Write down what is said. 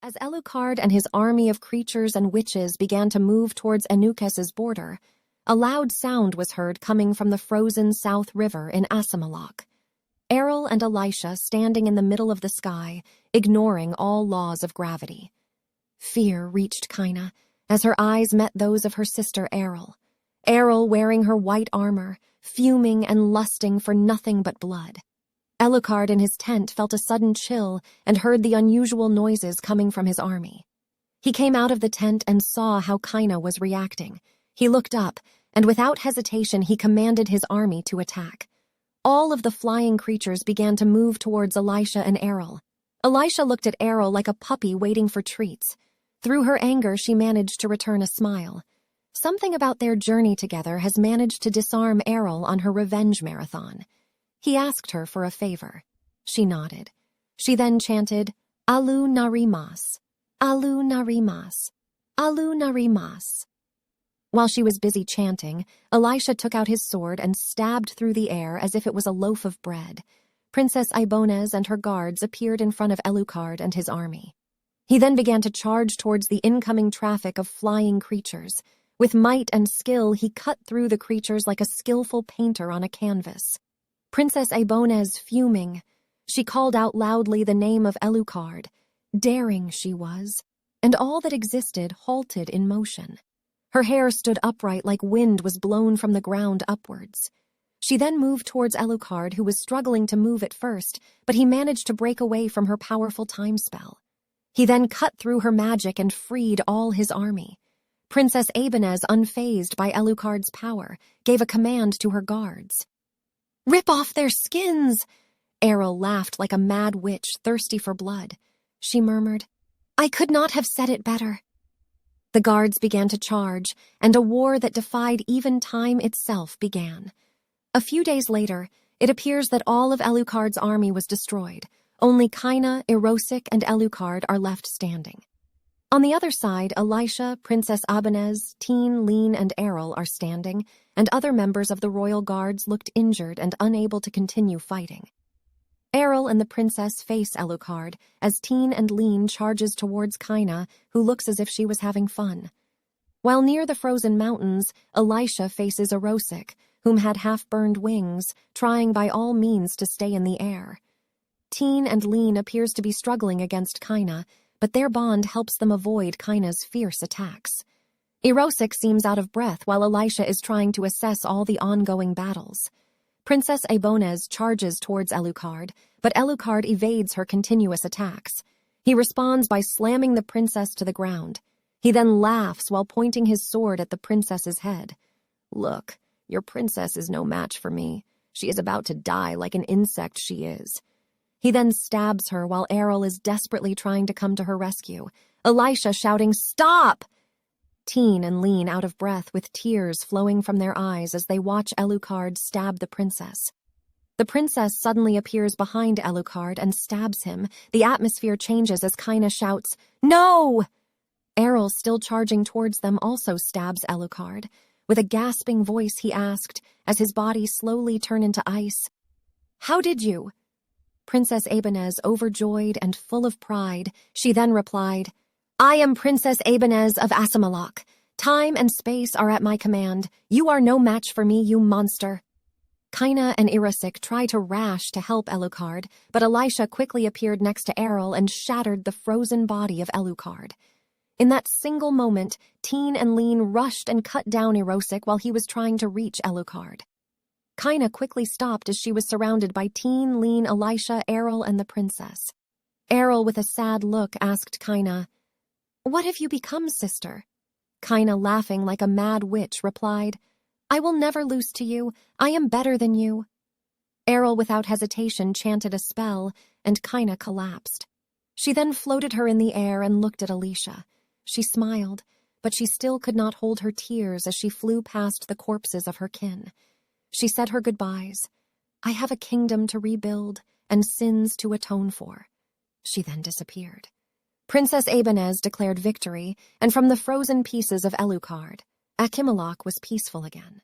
As Elucard and his army of creatures and witches began to move towards Enuhkes' border, a loud sound was heard coming from the frozen South River in Acimalok. Errol and Elisha standing in the middle of the sky, ignoring all laws of gravity. Fear reached Kaina as her eyes met those of her sister Errol. Errol wearing her white armor, fuming and lusting for nothing but blood. Elucard in his tent felt a sudden chill and heard the unusual noises coming from his army. He came out of the tent and saw how Kaina was reacting. He looked up, and without hesitation he commanded his army to attack. All of the flying creatures began to move towards Elisha and Errol. Elisha looked at Errol like a puppy waiting for treats. Through her anger, she managed to return a smile. Something about their journey together has managed to disarm Errol on her revenge marathon. He asked her for a favor. She nodded. She then chanted, "Alu Narimas, Alu Narimas, Alu Narimas." While she was busy chanting, Elisha took out his sword and stabbed through the air as if it was a loaf of bread. Princess Ibonez and her guards appeared in front of Elucard and his army. He then began to charge towards the incoming traffic of flying creatures. With might and skill, he cut through the creatures like a skillful painter on a canvas. Princess Ibonez fuming, she called out loudly the name of Elucard. Daring she was, and all that existed halted in motion. Her hair stood upright like wind was blown from the ground upwards. She then moved towards Elucard, who was struggling to move at first, but he managed to break away from her powerful time spell. He then cut through her magic and freed all his army. Princess Ibonez, unfazed by Elucard's power, gave a command to her guards. "Rip off their skins!" Errol laughed like a mad witch thirsty for blood. She murmured, "I could not have said it better." The guards began to charge, and a war that defied even time itself began. A few days later, it appears that all of Elucard's army was destroyed. Only Kaina, Erucek, and Elucard are left standing. On the other side, Elisha, Princess Ibonez, Teen, Lean, and Errol are standing, and other members of the royal guards looked injured and unable to continue fighting. Errol and the princess face Elucard as Teen and Lean charges towards Kaina, who looks as if she was having fun. While near the frozen mountains, Elisha faces Erucek, whom had half-burned wings, trying by all means to stay in the air. Teen and Lean appears to be struggling against Kaina, but their bond helps them avoid Kaina's fierce attacks. Erucek seems out of breath while Elisha is trying to assess all the ongoing battles. Princess Ibonez charges towards Elucard, but Elucard evades her continuous attacks. He responds by slamming the princess to the ground. He then laughs while pointing his sword at the princess's head. "Look, your princess is no match for me. She is about to die like an insect she is." He then stabs her while Errol is desperately trying to come to her rescue, Elisha shouting, "Stop!" Teen and Lean out of breath with tears flowing from their eyes as they watch Elucard stab the princess. The princess suddenly appears behind Elucard and stabs him. The atmosphere changes as Kaina shouts, "No!" Errol, still charging towards them, also stabs Elucard. With a gasping voice he asked, as his body slowly turned into ice, "How did you?" Princess Ibonez, overjoyed and full of pride, she then replied, "I am Princess Ibonez of Acimalok. Time and space are at my command. You are no match for me, you monster." Kaina and Erucek try to rush to help Elucard, but Elisha quickly appeared next to Errol and shattered the frozen body of Elucard. In that single moment, Teen and Lean rushed and cut down Erucek while he was trying to reach Elucard. Kaina quickly stopped as she was surrounded by Teen, Lean, Elisha, Errol, and the princess. Errol, with a sad look, asked Kaina, "What have you become, sister?" Kaina, laughing like a mad witch, replied, "I will never lose to you. I am better than you." Errol, without hesitation, chanted a spell, and Kaina collapsed. She then floated her in the air and looked at Elisha. She smiled, but she still could not hold her tears as she flew past the corpses of her kin. She said her goodbyes. "I have a kingdom to rebuild and sins to atone for." She then disappeared. Princess Ibonez declared victory, and from the frozen pieces of Elucard, Acimalok was peaceful again.